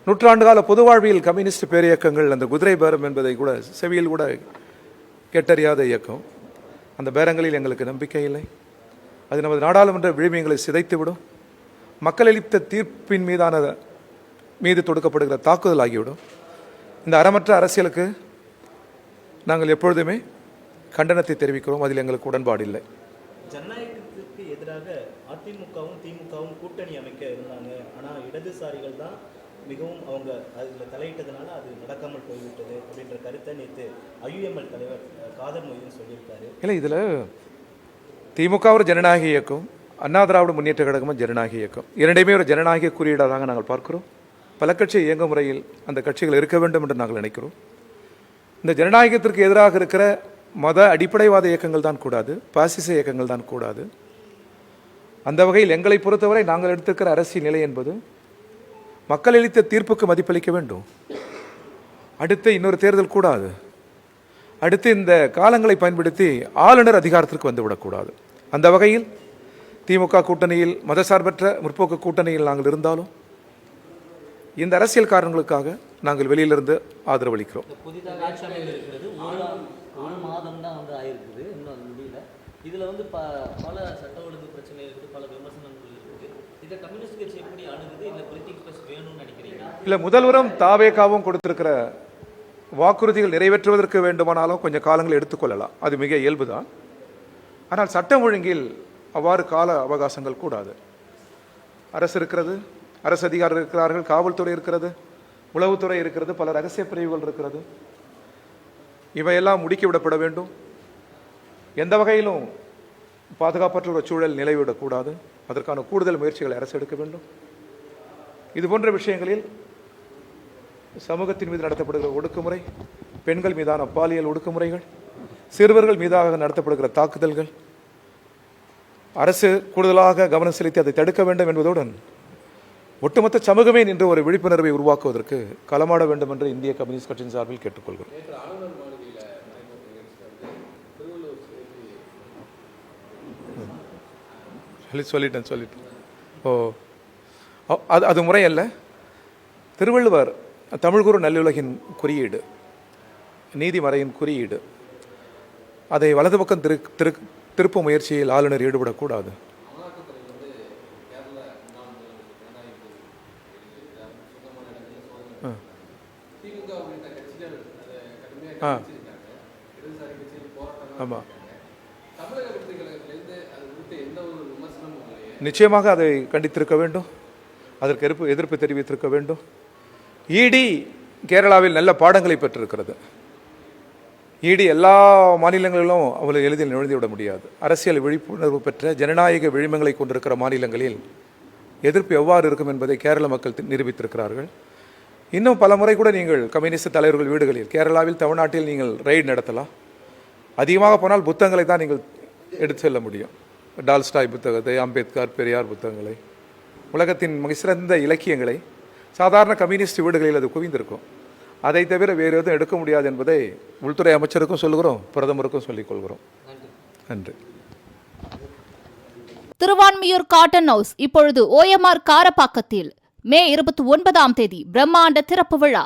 நூற்றாண்டுகால பொது வாழ்வியல் கம்யூனிஸ்ட் பேரியக்கங்கள் அந்த குதிரை பேரம் என்பதை கூட செவியில் கூட கேட்டறியாத இயக்கம். அந்த பேரங்களில் எங்களுக்கு நம்பிக்கை இல்லை. அது நமது நாடாளுமன்ற விழுமியங்களை சிதைத்துவிடும். மக்கள் அளித்த தீர்ப்பின் மீது தொடுக்கப்படுகிற தாக்குதல் ஆகிவிடும். இந்த அறமற்ற அரசியலுக்கு நாங்கள் எப்பொழுதுமே கண்டனத்தை தெரிவிக்கிறோம். அதில் எங்களுக்கு உடன்பாடு இல்லை. ஜனநாயகத்திற்கு எதிராக அதிமுகவும் திமுகவும் கூட்டணி அமைக்க இருந்தாங்க. ஆனால் இடதுசாரிகள் தான் மிகவும் அவங்க அதில் தலையிட்டதுனால அது நடக்காமல் போய்விட்டது அப்படின்ற கருத்தை நேற்று ஐயுஎம்எல் தலைவர் காதர் மொய்தீன் சொல்லியிருக்காரு. இல்லை, இதில் திமுக ஒரு ஜனநாயக இயக்கம், அண்ணா திராவிட முன்னேற்ற கழகமும் ஜனநாயக இயக்கம். இரண்டையுமே ஒரு ஜனநாயக குறியீடாக நாங்கள் பார்க்கிறோம். பல கட்சி இயங்க முறையில் அந்த கட்சிகள் இருக்க வேண்டும் என்று நாங்கள் நினைக்கிறோம். இந்த ஜனநாயகத்திற்கு எதிராக இருக்கிற மத அடிப்படைவாத இயக்கங்கள் தான் கூடாது, பாசிச இயக்கங்கள் தான் கூடாது. அந்த வகையில் எங்களை பொறுத்தவரை நாங்கள் எடுத்திருக்கிற அரசியல் நிலை என்பது மக்கள் அளித்த தீர்ப்புக்கு மதிப்பளிக்க வேண்டும். அடுத்து இன்னொரு தேர்தல் கூடாது. அடுத்து இந்த காலங்களை பயன்படுத்தி ஆளுநர் அதிகாரத்திற்கு வந்துவிடக்கூடாது. அந்த வகையில் திமுக கூட்டணியில் மதசார்பற்ற முற்போக்கு கூட்டணியில் நாங்கள் இருந்தாலும் இந்த அரசியல் காரணங்களுக்காக நாங்கள் வெளியிலிருந்து ஆதரவளிக்கிறோம். புதிதாக ஆட்சி அமைந்து இருக்கிறது, ஒரு மாதம் தான் ஆயிருக்குது, இன்னும் முடியல. இதில் பல சட்ட ஒழுங்கு பிரச்சனை இருக்குது, பல விமர்சனங்கள் இருக்குது. இதை கம்யூனிஸ்ட் கட்சி எப்படி அணுகுது? இல்லை பிரிட்டிங் பிரஸ் வேணும்னு நினைக்கிறீங்க? இல்லை, முதல்வரும் தாவேகாவும் கொடுத்திருக்கிற வாக்குறுதிகள் நிறைவேற்றுவதற்கு வேண்டுமானாலும் கொஞ்சம் காலங்கள் எடுத்துக்கொள்ளலாம். அது மிக இயல்புதான். ஆனால் சட்டம் ஒழுங்கில் அவ்வாறு கால அவகாசங்கள் கூடாது. அரசு இருக்கிறது, அரசு அதிகாரிகள் இருக்கிறார்கள், காவல்துறை இருக்கிறது, உளவுத்துறை இருக்கிறது, பல ரகசிய பிரிவுகள் இருக்கிறது. இவையெல்லாம் முடுக்கிவிடப்பட வேண்டும். எந்த வகையிலும் பாதுகாப்பற்ற ஒரு சூழல் நிலவிவிடக்கூடாது. அதற்கான கூடுதல் முயற்சிகளை அரசு எடுக்க வேண்டும். இதுபோன்ற விஷயங்களில் சமூகத்தின் மீது நடத்தப்படுகிற ஒடுக்குமுறை, பெண்கள் மீதான பாலியல் ஒடுக்குமுறைகள், சிறுவர்கள் மீதாக நடத்தப்படுகிற தாக்குதல்கள், அரசு கூடுதலாக கவனம் செலுத்தி அதை தடுக்க வேண்டும் என்பதுடன் ஒட்டுமொத்த சமூகமே நின்று ஒரு விழிப்புணர்வை உருவாக்குவதற்கு களமாட வேண்டும் என்று இந்திய கம்யூனிஸ்ட் கட்சியின் சார்பில் கேட்டுக்கொள்கிறோம். சொல்லிட்டேன். அது முறை அல்ல. திருவள்ளுவர் தமிழ்குறு நல்லுலகின் குறியீடு, நீதிமறையின் குறியீடு. அதை வலது பக்கம் திருப்பும் முயற்சியில் ஆளுநர் ஈடுபடக்கூடாது. ஆமாம், நிச்சயமாக அதை கண்டித்திருக்க வேண்டும். அதற்கு எதிர்ப்பு தெரிவித்திருக்க வேண்டும். இடி கேரளாவில் நல்ல பாடங்களை பெற்றிருக்கிறது. இடி எல்லா மாநிலங்களிலும் அவளை எளிதில் நுழைந்துவிட முடியாது. அரசியல் விழிப்புணர்வு பெற்ற ஜனநாயக விழுமியங்களை கொண்டிருக்கிற மாநிலங்களில் எதிர்ப்பு எவ்வாறு இருக்கும் என்பதை கேரள மக்கள் நிரூபித்திருக்கிறார்கள். இன்னும் பல முறை கூட நீங்கள் கம்யூனிஸ்ட் தலைவர்கள் வீடுகளில் கேரளாவில், தமிழ்நாட்டில் நீங்கள் ரைடு நடத்தலாம். அதிகமாக போனால் புத்தகங்களை தான் நீங்கள் எடுத்து செல்ல முடியும். டால்ஸ்டாய் புத்தகத்தை, அம்பேத்கர், பெரியார் புத்தகங்களை, உலகத்தின் மிக சிறந்த இலக்கியங்களை சாதாரண கம்யூனிஸ்ட் வீடுகளில் அது குவிந்திருக்கும். அதை தவிர வேறு எதுவும் எடுக்க முடியாது என்பதை உள்துறை அமைச்சருக்கும் சொல்லுகிறோம், பிரதமருக்கும் சொல்லிக் கொள்கிறோம். நன்றி. திருவான்மியூர் காட்டன் ஹவுஸ் இப்பொழுது OMR காரப்பாக்கத்தில் மே 29ஆம் தேதி பிரம்மாண்ட திறப்பு விழா.